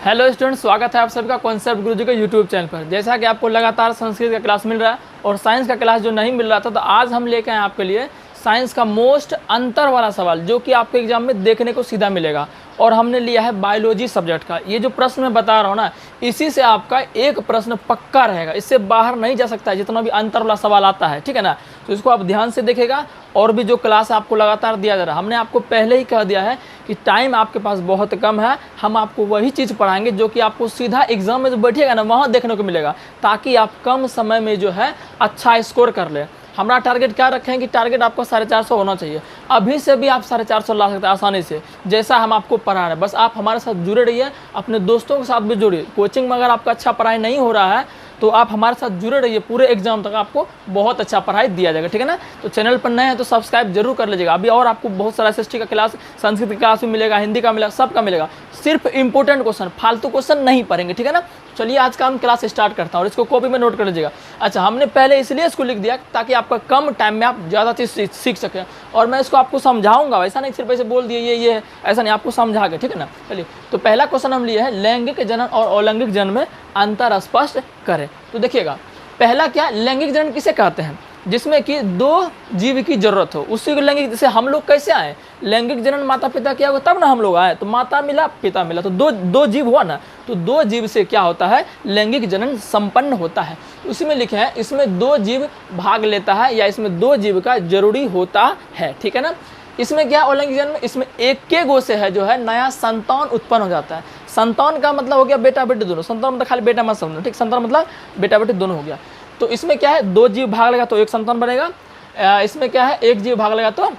Hello students, स्वागत है आप सभी का कॉन्सेप्ट गुरुजी के यूट्यूब चैनल पर। जैसा कि आपको लगातार संस्कृत का क्लास मिल रहा है और साइंस का क्लास जो नहीं मिल रहा था, तो आज हम लेके आए आपके लिए साइंस का मोस्ट अंतर वाला सवाल जो कि आपके एग्जाम में देखने को सीधा मिलेगा। और हमने लिया है बायोलॉजी सब्जेक्ट का। ये जो प्रश्न मैं बता रहा हूँ ना, इसी से आपका एक प्रश्न पक्का रहेगा, इससे बाहर नहीं जा सकता है जितना भी अंतर वाला सवाल आता है, ठीक है ना। तो इसको आप ध्यान से देखेगा। और भी जो क्लास आपको लगातार दिया जा रहा है, हमने आपको पहले ही कह दिया है कि टाइम आपके पास बहुत कम है। हम आपको वही चीज़ पढ़ाएंगे जो कि आपको सीधा एग्जाम में जो बैठेगा ना, वहाँ देखने को मिलेगा, ताकि आप कम समय में जो है अच्छा स्कोर कर ले। हमारा टारगेट क्या रखें कि टारगेट आपका 450 होना चाहिए। अभी से भी आप 450 ला सकते हैं आसानी से, जैसा हम आपको पढ़ा रहे हैं। बस आप हमारे साथ जुड़े रहिए, अपने दोस्तों के साथ भी जुड़िए। कोचिंग में अगर आपका अच्छा पढ़ाई नहीं हो रहा है तो आप हमारे साथ जुड़े रहिए, पूरे एग्जाम तक आपको बहुत अच्छा पढ़ाई दिया जाएगा, ठीक है ना। तो चैनल पर नए हैं तो सब्सक्राइब जरूर कर लीजिएगा। अभी और आपको बहुत सारा एसएसटी का क्लास, संस्कृत का क्लास भी मिलेगा, हिंदी का मिलेगा, सबका मिलेगा। सिर्फ इंपॉर्टेंट क्वेश्चन, फालतू क्वेश्चन नहीं पढ़ेंगे, ठीक है ना। चलिए आज का हम क्लास स्टार्ट करता हूँ और इसको कॉपी में नोट कर लीजिएगा। अच्छा, हमने पहले इसलिए इसको लिख दिया ताकि आपका कम टाइम में आप ज़्यादा चीज़ सीख सकें। और मैं इसको आपको समझाऊंगा, ऐसा नहीं सिर्फ ऐसे बोल दिए ये है, ऐसा नहीं, आपको समझा के, ठीक है ना। चलिए, तो पहला क्वेश्चन हम लिए है, लैंगिक जनन और अलैंगिक जनन में अंतर स्पष्ट करें। तो देखिएगा, पहला क्या, लैंगिक जनन किसे कहते हैं? जिसमें कि दो जीव की जरूरत हो, उसी को लैंगिक। जैसे हम लोग कैसे आए, लैंगिक जनन माता पिता क्या होगा तब ना हम लोग आए, तो माता मिला पिता मिला, तो दो जीव हुआ ना, तो दो जीव से क्या होता है, लैंगिक जनन संपन्न होता है। उसी में लिखे हैं, इसमें दो जीव भाग लेता है या इसमें दो जीव का जरूरी होता है, ठीक है ना। इसमें क्या, अलैंगिक जनन में इसमें एक के गो से है जो है नया संतान उत्पन्न हो जाता है। संतान का मतलब हो गया बेटा बेटी दोनों, संतान मतलब खाली बेटा मत समझो, ठीक, संतान मतलब बेटा बेटी दोनों हो गया। तो इसमें क्या है, दो जीव भाग लेगा तो एक संतान बनेगा। इसमें क्या है, एक जीव भाग लेगा तो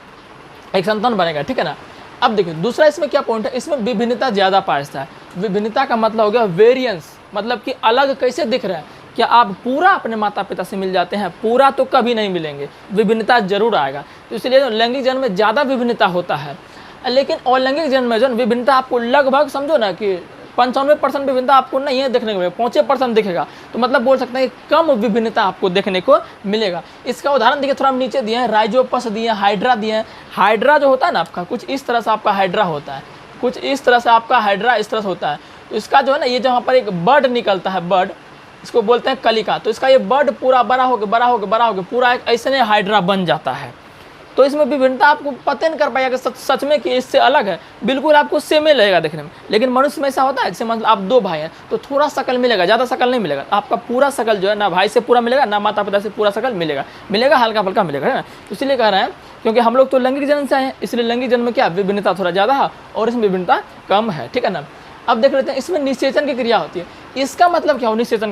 एक संतान बनेगा, ठीक है ना। अब देखिए दूसरा इसमें क्या पॉइंट है, इसमें विभिन्नता ज़्यादा पाया है। विभिन्नता का मतलब हो गया वेरिएंस, मतलब कि अलग कैसे दिख रहा है। क्या आप पूरा अपने माता पिता से मिल जाते हैं? पूरा तो कभी नहीं मिलेंगे, विभिन्नता जरूर आएगा। तो इसलिए लैंगिक जनन में ज़्यादा विभिन्नता होता है, लेकिन अलैंगिक जनन में जो विभिन्नता आपको लगभग समझो ना कि 95% विभिन्नता आपको नहीं है देखने को मिलेगा, 5% दिखेगा। तो मतलब बोल सकते हैं कि कम विभिन्नता आपको देखने को मिलेगा। इसका उदाहरण देखिए, थोड़ा हम नीचे दिए हैं, राइजोपस दिए हैं, हाइड्रा दिए हैं। हाइड्रा जो होता है ना आपका, कुछ इस तरह से आपका हाइड्रा होता है, कुछ इस तरह से आपका हाइड्रा इस तरह से होता है। तो इसका जो है ना, ये जहाँ पर एक बर्ड निकलता है, बर्ड, इसको बोलते हैं कलिका। तो इसका ये बर्ड पूरा बड़ा होकर पूरा एक ऐसे हाइड्रा बन जाता है। तो इसमें विभिन्नता आपको पता नहीं कर पाएगा सच में कि इससे अलग है, बिल्कुल आपको सेम ही लगेगा देखने में। लेकिन मनुष्य में ऐसा होता है, जैसे मतलब आप दो भाई हैं तो थोड़ा शकल मिलेगा, ज़्यादा शकल नहीं मिलेगा। आपका पूरा शकल जो है ना भाई से पूरा मिलेगा, ना माता पिता से पूरा शकल मिलेगा, हल्का फुल्का मिलेगा, है ना। इसलिए कह रहे हैं क्योंकि हम लोग तो लैंगिक जनन से आए हैं, इसलिए लैंगिक जनन में क्या विभिन्नता थोड़ा ज़्यादा है और इसमें विभिन्नता कम है, ठीक है ना। अब देख लेते हैं, इसमें निषेचन की क्रिया होती है। इसका मतलब क्या हो, निषेचन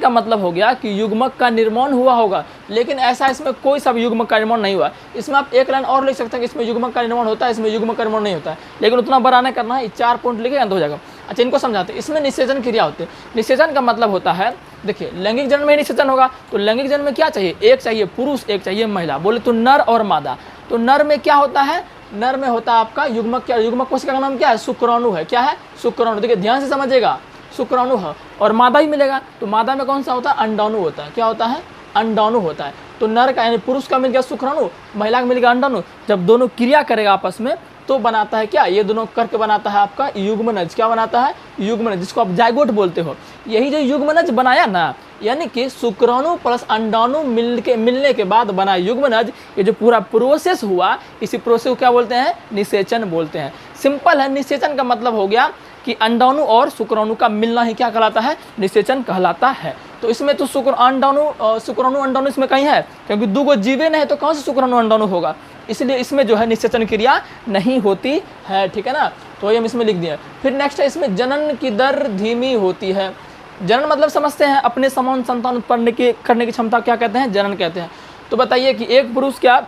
का मतलब हो गया कि युग्मक का निर्माण हुआ होगा, लेकिन ऐसा इसमें कोई सा युग्मक का निर्माण नहीं हुआ। इसमें आप एक लाइन और लिख सकते हैं कि इसमें युग्मक का निर्माण होता है, इसमें युग्मक का निर्माण नहीं होता है, लेकिन उतना बड़ा नहीं करना है, 4 पॉइंट लिखेगा तो हो जाएगा। अच्छा, इनको समझाते हैं। इसमें निषेचन क्रिया होती है। निषेचन का मतलब होता है, देखिए लैंगिक जनन में निषेचन होगा, तो लैंगिक जनन में क्या चाहिए, एक चाहिए पुरुष, एक चाहिए महिला, बोले तो नर और मादा। तो नर में क्या होता है, नर में होता है आपका युग्मक। क्या युग्मक कोशिका का नाम क्या है, शुक्राणु है। क्या है, शुक्राणु। देखिए ध्यान से समझिएगा, शुक्राणु है। और मादा ही मिलेगा, तो मादा में कौन सा होता है, अंडाणु होता है। क्या होता है, अंडाणु होता है। तो नर का यानी पुरुष का मिल गया शुक्राणु, महिला का मिल गया अंडाणु। जब दोनों क्रिया करेगा आपस में तो बनाता है क्या, ये दोनों करके बनाता है आपका युग्मनज। क्या बनाता है, युग्मनज, जिसको आप जाइगोट बोलते हो। यही जो युग्मनज बनाया ना, यानी कि शुक्राणु प्लस अंडाणु मिलने के बाद बना युग्मनज, ये जो पूरा प्रोसेस हुआ, इसी प्रोसेस को क्या बोलते हैं, निषेचन बोलते हैं। सिंपल है, निषेचन का मतलब हो गया कि अंडाणु और शुक्राणु का मिलना ही क्या कहलाता है, निषेचन कहलाता है। तो इसमें तो शुक्राणु अंडाणु इसमें कहीं है, क्योंकि दो गो जीवे नहीं है तो कौन से शुक्राणु अंडाणु होगा, इसलिए इसमें जो है निषेचन क्रिया नहीं होती है, ठीक है ना। तो ये हम इसमें लिख दिए। फिर नेक्स्ट है, इसमें जनन की दर धीमी होती है। जनन मतलब समझते हैं, अपने समान संतान उत्पन्न करने की क्षमता क्या कहते हैं, जनन कहते हैं। तो बताइए कि एक पुरुष क्या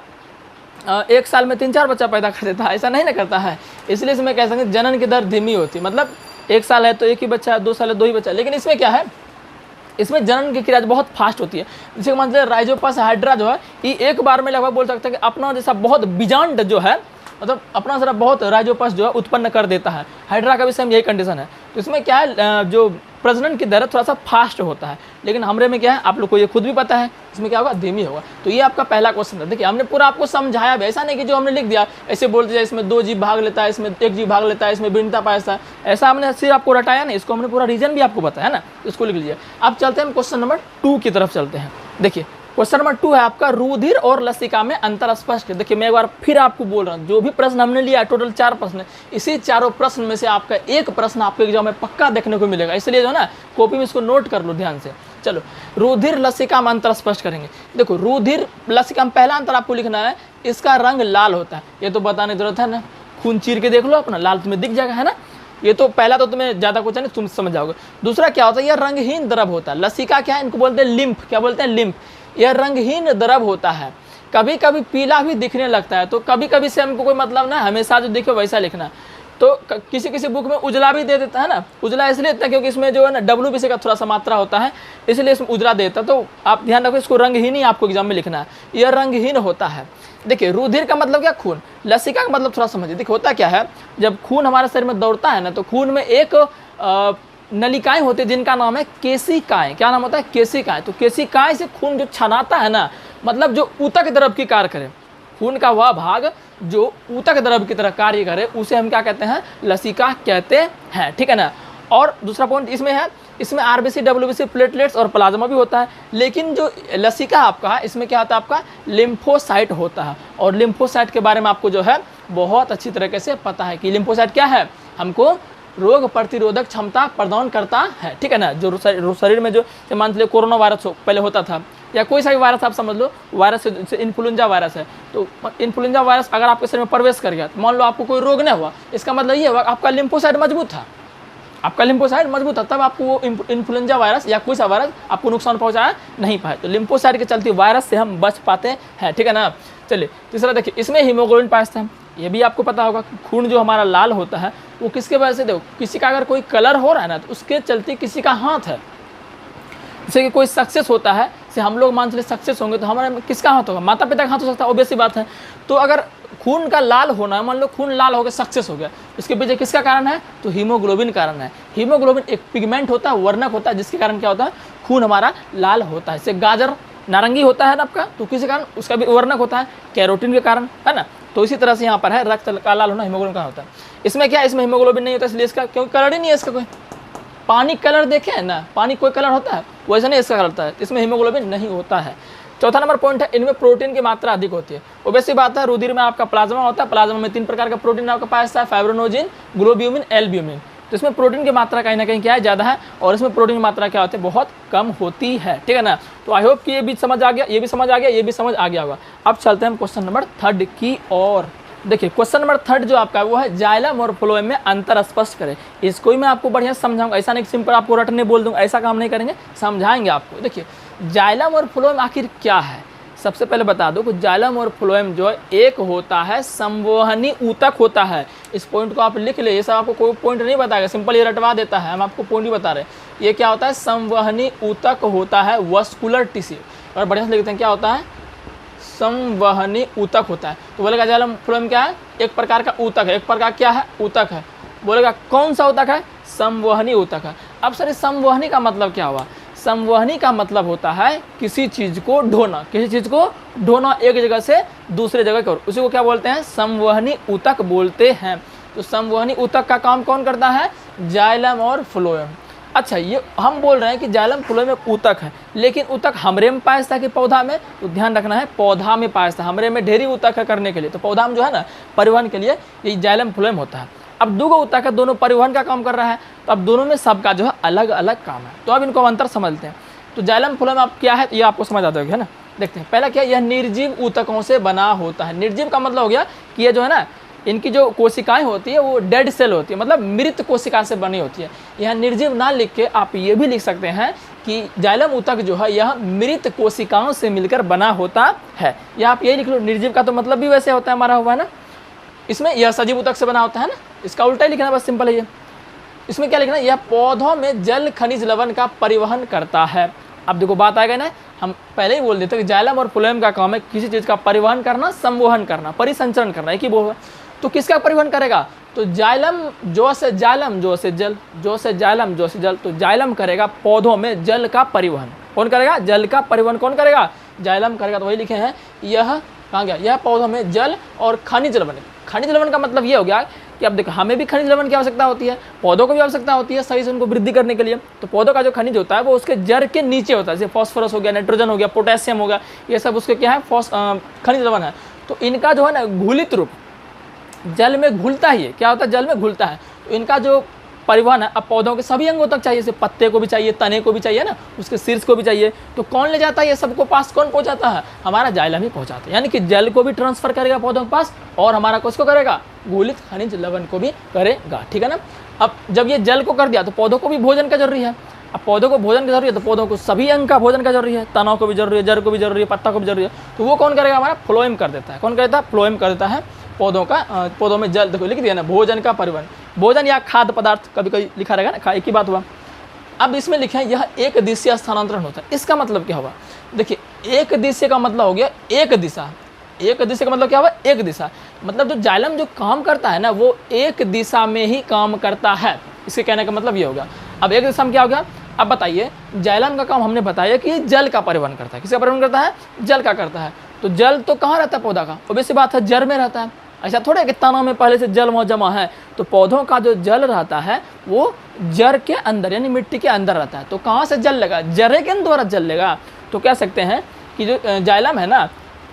एक साल में 3-4 बच्चा पैदा कर देता है, ऐसा नहीं ना करता है। इसलिए इसमें कह सकते हैं जनन की दर धीमी होती है, मतलब 1 साल है तो एक ही बच्चा है, 2 साल है 2 ही बच्चा। लेकिन इसमें क्या है, इसमें जनन की क्रिया बहुत फास्ट होती है। जैसे मतलब राइजोपस हाइड्रा जो है, ये एक बार में लगभग बोल सकते हैं कि अपना जैसा बहुत बीजांड जो है, मतलब अपना जरा बहुत राइजोपस जो है उत्पन्न कर देता है। हाइड्रा का भी सेम यही कंडीशन है। तो इसमें क्या है, जो प्रजनन की दर थोड़ा सा फास्ट होता है, लेकिन हमरे में क्या है आप लोग को ये खुद भी पता है, इसमें क्या होगा, धीमी होगा। तो ये आपका पहला क्वेश्चन था। देखिए हमने पूरा आपको समझाया भी, ऐसा नहीं कि जो हमने लिख दिया ऐसे बोलते जाए इसमें 2 जीव भाग लेता है, इसमें 1 जीव भाग लेता है, इसमें भिन्नता पाया, ऐसा हमने सिर्फ आपको रटाया नहीं, इसको हमने पूरा रीजन भी आपको बताया ना, इसको लिख लीजिए। अब चलते हैं हम क्वेश्चन नंबर 2 की तरफ चलते हैं। देखिए क्वेश्चन नंबर 2 है आपका, रुधिर और लसिका में अंतर स्पष्ट। देखिए मैं एक बार फिर आपको बोल रहा हूँ, जो भी प्रश्न हमने लिया टोटल 4 प्रश्न, इसी चारों प्रश्न में से आपका एक प्रश्न आपके एग्जाम में पक्का देखने को मिलेगा, इसलिए जो है ना कॉपी में इसको नोट कर लो ध्यान से। चलो रुधिर लसिका में अंतर स्पष्ट करेंगे। देखो रुधिर लसिका में पहला अंतर आपको लिखना है, इसका रंग लाल होता है, ये तो बताने की जरूरत है ना, खून चीर के देख लो अपना, लाल तुम्हें दिख जाएगा, है ना। ये तो पहला तो तुम्हें ज़्यादा कुछ नहीं, तुम समझ जाओगे। दूसरा क्या होता है, यह रंगहीन द्रव होता है। लसिका क्या है, इनको बोलते हैं लिम्फ, क्या बोलते हैं, लिम्फ। यह रंगहीन द्रव होता है, कभी कभी पीला भी दिखने लगता है, तो कभी कभी से हमको कोई मतलब ना, हमेशा जो दिखे वैसा लिखना। तो किसी किसी बुक में उजला भी दे देता है ना, उजला इसलिए देता है क्योंकि इसमें जो है ना WBC का थोड़ा सा मात्रा होता है, इसलिए इसमें उजला देता है। तो आप ध्यान रखो, इसको रंगहीन ही आपको एग्जाम में लिखना है, यह रंगहीन होता है। देखिए रुधिर का मतलब क्या, खून। लसिका का मतलब थोड़ा समझिए। देखिए होता क्या है, जब खून हमारे शरीर में दौड़ता है ना, तो खून में एक नलिकाएं होती है जिनका नाम है केशिकाएं। क्या नाम होता है, केशिकाएं। तो केशिकाएं से खून जो छनाता है ना, मतलब जो ऊतक द्रव की कार्य करे, खून का वह भाग जो ऊतक द्रव की तरह कार्य करे, उसे हम क्या कहते हैं, लसिका कहते हैं, ठीक है ना। और दूसरा पॉइंट इसमें है, इसमें RBC WBC प्लेटलेट्स और प्लाज्मा भी होता है, लेकिन जो लसिका आपका है इसमें क्या होता है, आपका लिम्फोसाइट होता है। और लिम्फोसाइट के बारे में आपको जो है बहुत अच्छी तरीके से पता है कि लिम्फोसाइट क्या है, हमको रोग प्रतिरोधक क्षमता प्रदान करता है, ठीक है ना। जो शरीर में जो मान लीजिए कोरोना वायरस पहले होता था, या कोई सा भी वायरस आप समझ लो, वायरस जैसे इन्फ्लुएंजा वायरस है, तो इन्फ्लुएंजा वायरस अगर आपके शरीर में प्रवेश कर गया, तो मान लो आपको कोई रोग नहीं हुआ, इसका मतलब ये हुआ आपका लिम्फोसाइट मजबूत था, आपका लिम्फोसाइट मजबूत था, तब आपको वो इन्फ्लुएंजा वायरस या कोई सा वायरस आपको नुकसान पहुंचाया नहीं पाए। तो लिम्फोसाइट के चलते वायरस से हम बच पाते हैं, ठीक है ना। चलिए तीसरा देखिए, इसमें हीमोग्लोबिन पाया है, ये भी आपको पता होगा कि खून जो हमारा लाल होता है वो किसके वजह से, देखो किसी का अगर कोई कलर हो रहा है ना, तो उसके चलते किसी का हाथ है, जैसे कि कोई सक्सेस होता है, से हम लोग मान चलिए सक्सेस होंगे तो हमारे किसका हाथ होगा, माता पिता का हाथ हो सकता है, ऑब्वियस सी बात है। तो अगर खून का लाल होना, मान लो खून लाल हो गया, सक्सेस हो गया, इसके पीछे किसका कारण है, तो हीमोग्लोबिन कारण है। हीमोग्लोबिन एक पिगमेंट होता है, वर्णक होता है, जिसके कारण क्या होता है, खून हमारा लाल होता है। जैसे गाजर नारंगी होता है ना आपका, तो किसी कारण उसका भी वर्णक होता है, कैरोटीन के कारण, है ना। तो इसी तरह से यहाँ पर है, रक्त का लाल होना हीमोग्लोबिन का होता है। इसमें क्या है, इसमें हीमोग्लोबिन नहीं होता, इसलिए इसका क्योंकि कलर ही नहीं है इसका कोई। पानी कलर देखे है ना, पानी कोई कलर होता है, वैसा नहीं इसका कलर होता है, इसमें हीमोग्लोबिन नहीं होता है। चौथा नंबर पॉइंट है, इनमें प्रोटीन की मात्रा अधिक होती है। ऑब्वियस बात है, रुधिर में आपका प्लाज्मा होता है, प्लाज्मा में 3 प्रकार का प्रोटीन आपका पाया जाता है, फाइब्रोनोजिन, ग्लोब्यूमिन, एल्ब्यूमिन। तो इसमें प्रोटीन की मात्रा कहीं ना कहीं क्या है, ज़्यादा है, और इसमें प्रोटीन की मात्रा क्या होती है, बहुत कम होती है, ठीक है ना। तो आई होप कि ये भी समझ आ गया, ये भी समझ आ गया, ये भी समझ आ गया होगा। अब चलते हैं हम क्वेश्चन नंबर 3 की ओर। देखिए क्वेश्चन नंबर 3 जो आपका वो है, जाइलम और फ्लोएम में अंतर स्पष्ट करें। इसको ही मैं आपको बढ़िया समझाऊंगा, ऐसा नहीं सिंपल आपको रटने बोल दूंगा, ऐसा काम नहीं करेंगे, समझाएंगे आपको। देखिए जाइलम और फ्लोएम आखिर क्या है, सबसे पहले बता दो कि जाइलम और फ्लोएम जो है, एक होता है संवहनी ऊतक होता है। इस पॉइंट को आप लिख ले, ये सब आपको कोई पॉइंट नहीं बताएगा, सिंपल ये रटवा देता है, हम आपको पॉइंट ही बता रहे हैं। ये क्या होता है, संवहनी ऊतक होता है, वस्कुलर टिश्यू। और बढ़िया से लिखते हैं, क्या होता है, संवहनी ऊतक होता है। तो बोलेगा जाइलम फ्लोएम क्या है, एक प्रकार का ऊतक है, एक प्रकार क्या है, ऊतक है। बोलेगा कौन सा ऊतक है, संवहनी ऊतक है। अब सर संवहनी का मतलब क्या हुआ, संवहनी का मतलब होता है किसी चीज को ढोना, किसी चीज को ढोना एक जगह से दूसरे जगह की ओर, उसी को क्या बोलते हैं, संवहनी ऊतक बोलते हैं। तो संवहनी ऊतक का काम कौन करता है, जाइलम और फ्लोएम। अच्छा ये हम बोल रहे हैं कि जाइलम फ्लोएम में ऊतक है, लेकिन ऊतक हमरे में पाया जाता है कि पौधा में, तो ध्यान रखना है पौधा में पाया जाता है, हमरे में ढेरी ऊतक है करने के लिए, तो पौधा में जो है ना परिवहन के लिए ये जाइलम फ्लोएम होता है। अब 2 ऊतक है, दोनों परिवहन का काम कर रहा है, तो अब दोनों में सबका जो है अलग अलग काम है। तो अब इनको अंतर समझते हैं। तो जाइलम फ्लोएम आप क्या है, ये आपको समझ आता है ना। देखते हैं पहला क्या, यह निर्जीव ऊतकों से बना होता है। निर्जीव का मतलब हो गया कि ये जो है ना, इनकी जो कोशिकाएं होती है वो डेड सेल होती है, मतलब मृत कोशिका से बनी होती है। यह निर्जीव ना लिख के आप ये भी लिख सकते हैं कि जाइलम ऊतक जो है यह मृत कोशिकाओं से मिलकर बना होता है, या आप यही लिख लो। निर्जीव का तो मतलब भी वैसे होता है, मरा हुआ है ना। इसमें यह सजीव ऊतक से बना होता है ना, इसका उल्टा ही लिखना, बस सिंपल है ये। इसमें क्या लिखना है, यह पौधों में जल खनिज लवण का परिवहन करता है। अब देखो बात आएगा ना, हम पहले ही बोल देते हैं कि जाइलम और फ्लोएम का काम है किसी चीज़ का परिवहन करना, संवहन करना, परिसंचरण करना, एक ही बोल। तो किसका परिवहन करेगा, तो जाइलम जो से जाइलम जो से जल, जो से जाइलम जो से जल, तो जाइलम करेगा पौधों में जल का परिवहन। कौन करेगा? जल का परिवहन कौन करेगा? जाइलम करेगा। तो वही लिखे हैं, यह कहाँ गया? यह पौधों में जल और खनिज लवण। खनिज लवण का मतलब ये हो गया कि अब देखो हमें भी खनिज लवण की आवश्यकता होती है, पौधों को भी आवश्यकता होती है सही से उनको वृद्धि करने के लिए। तो पौधों का जो खनिज होता है वो उसके जड़ के नीचे होता है, जैसे फॉस्फोरस हो गया, नाइट्रोजन हो गया, पोटेशियम हो गया, ये सब उसके क्या है? खनिज लवण है। तो इनका जो है ना घुलित रूप जल में घुलता ही है। क्या होता है? जल में घुलता है। तो इनका जो परिवहन है अब पौधों के सभी अंगों तक चाहिए, जैसे पत्ते को भी चाहिए, तने को भी चाहिए ना, उसके शीर्ष को भी चाहिए। तो कौन ले जाता है ये सबको पास? कौन पहुंचाता है? हमारा जाइलम ही पहुंचाता है। यानी कि जल को भी ट्रांसफर करेगा पौधों के पास और हमारा किसको करेगा? घुलित खनिज लवण को भी करेगा। ठीक है ना। अब जब ये जल को कर दिया तो पौधों को भी भोजन का जरूरी है। अब पौधों को भोजन की जरूरी है तो पौधों को सभी अंग का भोजन का जरूरी है, तनों को भी जरूरी है, जड़ को भी जरूरी है, पत्ता को भी जरूरी है। तो वो कौन करेगा? हमारा फ्लोएम कर देता है। कौन कर देता है? फ्लोएम कर देता है पौधों का। पौधों में जल, देखो लिख दिया ना, भोजन का परिवहन। भोजन या खाद्य पदार्थ कभी कभी लिखा रहेगा ना, एक ही बात हुआ। अब इसमें लिखा है यह एक दिशीय स्थानांतरण होता है। इसका मतलब क्या होगा? देखिए एक दिशीय का मतलब हो गया एक दिशा। एक दिशा का मतलब क्या हुआ? एक दिशा। मतलब जो जाइलम जो काम करता है ना वो एक दिशा में ही काम करता है। इसके कहने का मतलब ये होगा। अब एक दिशा में क्या होगा? अब बताइए, जाइलम का काम हमने बताया कि जल का परिवहन करता है। किसका परिवहन करता है? जल का करता है। तो जल तो कहाँ रहता है पौधा का? ऑब्वियस बात है, जड़ में रहता है। ऐसा थोड़ा कि तना में पहले से जल वहाँ जमा है। तो पौधों का जो जल रहता है वो जड़ के अंदर यानी मिट्टी के अंदर रहता है। तो कहाँ से जल लेगा? जड़ के द्वारा जल लेगा। तो कह सकते हैं कि जो जाइलम है ना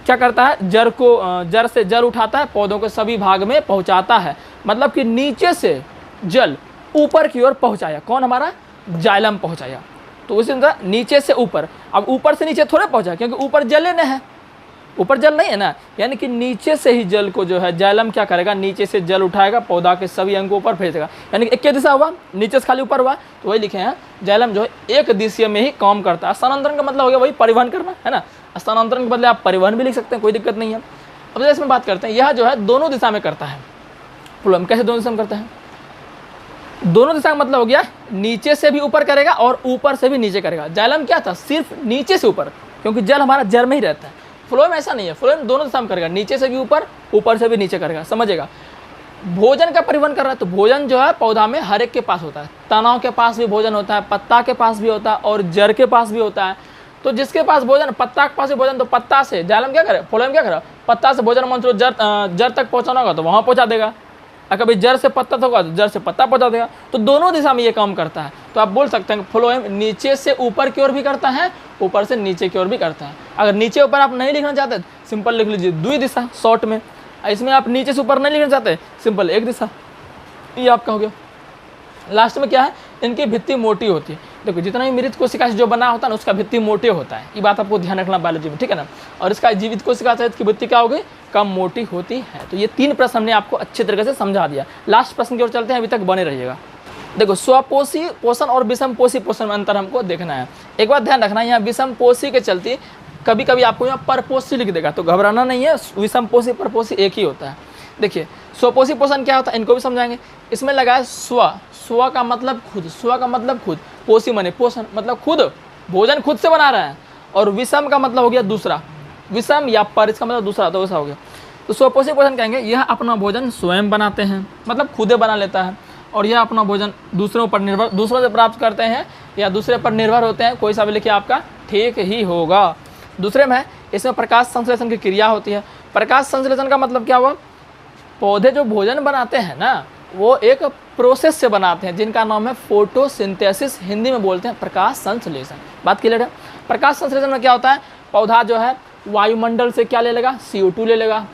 क्या करता है? जड़ से जल उठाता है, पौधों के सभी भाग में पहुँचाता है। मतलब कि नीचे से जल ऊपर की ओर पहुँचाया। कौन? हमारा जाइलम पहुँचाया। तो उसी तरह नीचे से ऊपर। अब ऊपर से नीचे थोड़ा पहुँचा क्योंकि ऊपर जल न है, ऊपर जल नहीं है ना। यानी कि नीचे से ही जल को जो है जाइलम क्या करेगा? नीचे से जल उठाएगा, पौधा के सभी अंगों पर भेजेगा। यानी कि एक क्या दिशा हुआ? नीचे से खाली ऊपर हुआ। तो वही लिखे हैं जाइलम जो है एक दिशा में ही काम करता है। स्थानांतरण का मतलब हो गया वही परिवहन करना, है ना। स्थानांतरण के बदले आप परिवहन भी लिख सकते हैं, कोई दिक्कत नहीं है। अब जैसे इसमें बात करते हैं, यह जो है दोनों दिशा में करता है। फ्लोएम कैसे दोनों दिशा में करता है? दोनों दिशा का मतलब हो गया नीचे से भी ऊपर करेगा और ऊपर से भी नीचे करेगा। जाइलम क्या था? सिर्फ नीचे से ऊपर, क्योंकि जल हमारा जड़ में ही रहता है। फ्लोएम ऐसा नहीं है, फ्लोएम दोनों दिशा में करेगा, नीचे से भी ऊपर, ऊपर से भी नीचे करेगा। समझेगा? भोजन का परिवहन कर रहा है तो भोजन जो है पौधा में हर एक के पास होता है। तनाव के पास भी भोजन होता है, पत्ता के पास भी होता है और जड़ के पास भी होता है। तो जिसके पास भोजन, पत्ता के पास भी भोजन, तो पत्ता से जाइलम क्या करे? फ्लोएम क्या करे? पत्ता से भोजन मान लो जड़ तक पहुँचाना होगा तो वहाँ पहुँचा देगा। और कभी जड़ से पत्ता होगा तो जड़ से पत्ता पहुँचा देगा। तो दोनों दिशा में ये काम करता है। तो आप बोल सकते हैं फ्लोएम नीचे से ऊपर की ओर भी करता है, ऊपर से नीचे की ओर भी करता है। अगर नीचे ऊपर आप नहीं लिखना चाहते सिंपल लिख लीजिए द्विदिशा शॉर्ट में। इसमें आप नीचे से ऊपर नहीं लिखना चाहते सिंपल एक दिशा, ये आपका हो गया। लास्ट में क्या है? इनकी भित्ति मोटी होती है। देखो जितना भी मृत कोशिका से जो बना होता है ना उसका भित्ति मोटे होता है। ये बात आपको ध्यान रखना बायोलॉजी में, ठीक है ना। और इसका जीवित कोशिका से इसकी भित्ति क्या होगी? कम मोटी होती है। तो ये 3 प्रश्न हमने आपको अच्छे तरीके से समझा दिया। लास्ट प्रश्न की ओर चलते हैं, अभी तक बने रहिएगा। देखो स्वपोषी पोषण और विषमपोषी पोषण में अंतर हमको देखना है। एक बात ध्यान रखना, यहाँ विषमपोषी के चलते कभी कभी आपको यहाँ परपोषी लिख देगा, तो घबराना नहीं है। विषमपोषी परपोषी एक ही होता है। देखिए स्वपोषी पोषण क्या होता है इनको भी समझाएंगे। इसमें लगा है स्व का मतलब खुद, स्व का मतलब खुद, पोषी माने पोषण मतलब खुद, भोजन खुद से बना रहा है। और विषम का मतलब हो गया दूसरा, विषम या पर इसका मतलब दूसरा, तो ऐसा हो गया। तो स्वपोषी पोषण कहेंगे यह अपना भोजन स्वयं बनाते हैं, मतलब खुदे बना लेता है। और यह अपना भोजन दूसरों पर निर्भर, दूसरों से प्राप्त करते हैं या दूसरे पर निर्भर होते हैं। कोई सा भी लिखिए आपका ठीक ही होगा। दूसरे में इसमें प्रकाश संश्लेषण की क्रिया होती है। प्रकाश संश्लेषण का मतलब क्या हुआ? पौधे जो भोजन बनाते हैं ना वो एक प्रोसेस से बनाते हैं जिनका नाम है फोटोसिंथेसिस, हिंदी में बोलते हैं प्रकाश संश्लेषण। बात क्लियर है? प्रकाश संश्लेषण में क्या होता है? पौधा जो है वायुमंडल से क्या ले लेगा? CO2 ले लेगा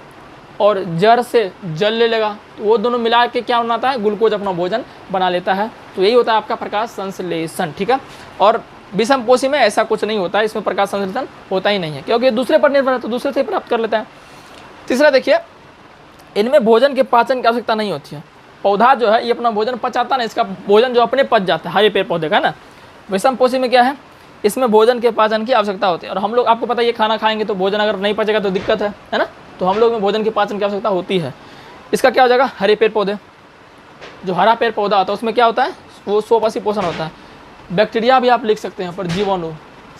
और जड़ से जल ले लेगा। तो वो दोनों मिला के क्या बनाता है? ग्लूकोज अपना भोजन बना लेता है। तो यही होता है आपका प्रकाश संश्लेषण, ठीक है। और विषमपोषी में ऐसा कुछ नहीं होता है, इसमें प्रकाश संश्लेषण होता ही नहीं है क्योंकि दूसरे पर निर्भर है तो दूसरे से प्राप्त कर लेता है। तीसरा देखिए, इनमें भोजन के पाचन की आवश्यकता नहीं होती है। पौधा जो है ये अपना भोजन पचाता ना, इसका भोजन जो अपने पच जाता है, हरे पेड़ पौधे का ना। विषमपोषी में क्या है? इसमें भोजन के पाचन की आवश्यकता होती है। और हम लोग आपको पता है ये खाना खाएंगे तो भोजन अगर नहीं पचेगा तो दिक्कत है ना। तो हम लोग में भोजन के पाचन की आवश्यकता होती है। इसका क्या हो जाएगा? हरे पेड़ पौधे, जो हरा पेड़ पौधा होता है उसमें क्या होता है? वो स्वपोषी पोषण होता है। बैक्टीरिया भी आप लिख सकते हैं यहाँ पर, जीवाणु,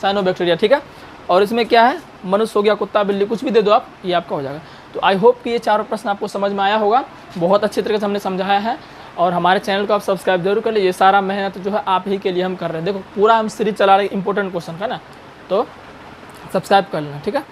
साइनोबैक्टीरिया, ठीक है। और इसमें क्या है? मनुष्य हो गया, कुत्ता बिल्ली, कुछ भी दे दो आप, ये आपका हो जाएगा। तो आई होप कि ये चारों प्रश्न आपको समझ में आया होगा। बहुत अच्छी तरीके से हमने समझाया है और हमारे चैनल को आप सब्सक्राइब जरूर कर लीजिए। ये सारा मेहनत जो है आप ही के लिए हम कर रहे हैं। देखो पूरा हम सीरीज चला रहे हैं इंपॉर्टेंट क्वेश्चन का ना, तो सब्सक्राइब कर लेना, ठीक है।